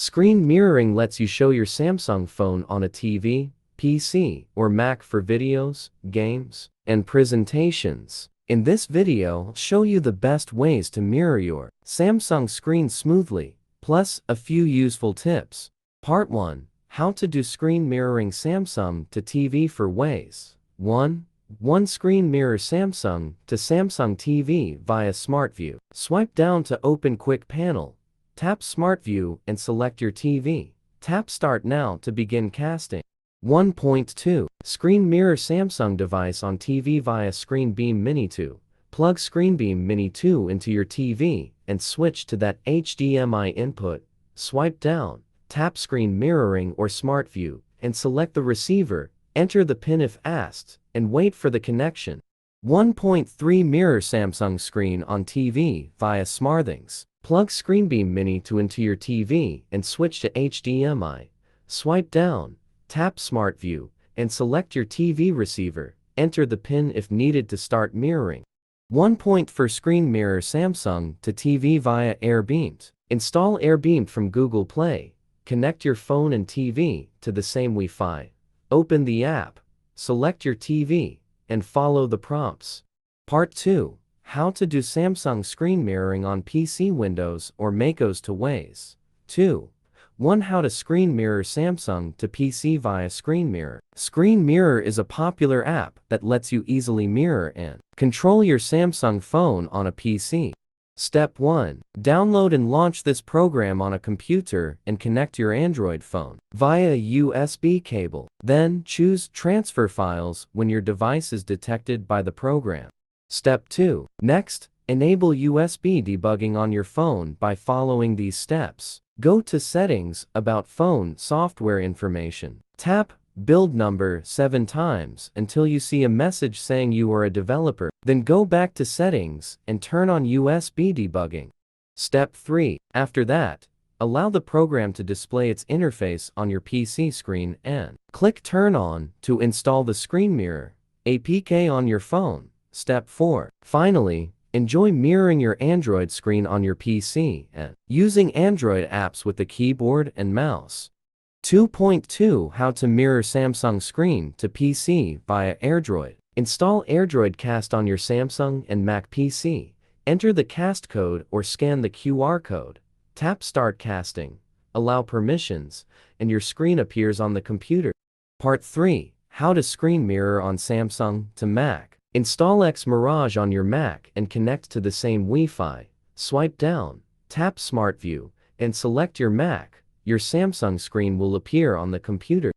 Screen mirroring lets you show your Samsung phone on a TV, PC, or Mac for videos, games, and presentations. In this video, I'll show you the best ways to mirror your Samsung screen smoothly, plus a few useful tips. Part 1. How to do screen mirroring Samsung to TV for ways. 1. One screen mirror Samsung to Samsung TV via Smart View. Swipe down to open Quick Panel. Tap Smart View and select your TV. Tap Start Now to begin casting. 1.2. Screen mirror Samsung device on TV via Screen Beam Mini 2. Plug Screen Beam Mini 2 into your TV and switch to that HDMI input. Swipe down, tap Screen Mirroring or Smart View, and select the receiver. Enter the PIN if asked, and wait for the connection. 1.3. Mirror Samsung screen on TV via SmartThings. Plug Screen Beam Mini 2 into your TV and switch to HDMI. Swipe down, tap Smart View, and select your TV receiver. Enter the PIN if needed to start mirroring. 1.4. Screen mirror Samsung to TV via AirBeamed. Install AirBeamed from Google Play. Connect your phone and TV to the same Wi-Fi. Open the app, select your TV, and follow the prompts. Part 2. How to do Samsung screen mirroring on PC, Windows, or macOS to ways. 2. 1. How to screen mirror Samsung to PC via Screen Mirror. Screen Mirror is a popular app that lets you easily mirror and control your Samsung phone on a PC. Step 1. Download and launch this program on a computer and connect your Android phone via USB cable. Then choose Transfer Files when your device is detected by the program. Step 2. Next, enable USB debugging on your phone by following these steps. Go to Settings, About Phone, Software Information. Tap Build Number 7 times until you see a message saying you are a developer. Then go back to Settings and turn on USB debugging. Step 3. After that, allow the program to display its interface on your PC screen and click Turn On to install the Screen Mirror APK on your phone. Step 4. Finally, enjoy mirroring your Android screen on your PC and using Android apps with the keyboard and mouse. 2.2. How to mirror Samsung screen to PC via AirDroid. Install AirDroid Cast on your Samsung and Mac PC. Enter the cast code or scan the QR code. Tap Start Casting, allow permissions, and your screen appears on the computer. Part 3. How to screen mirror on Samsung to Mac. Install X Mirage on your Mac and connect to the same Wi-Fi. Swipe down, tap Smart View, and select your Mac. Your Samsung screen will appear on the computer.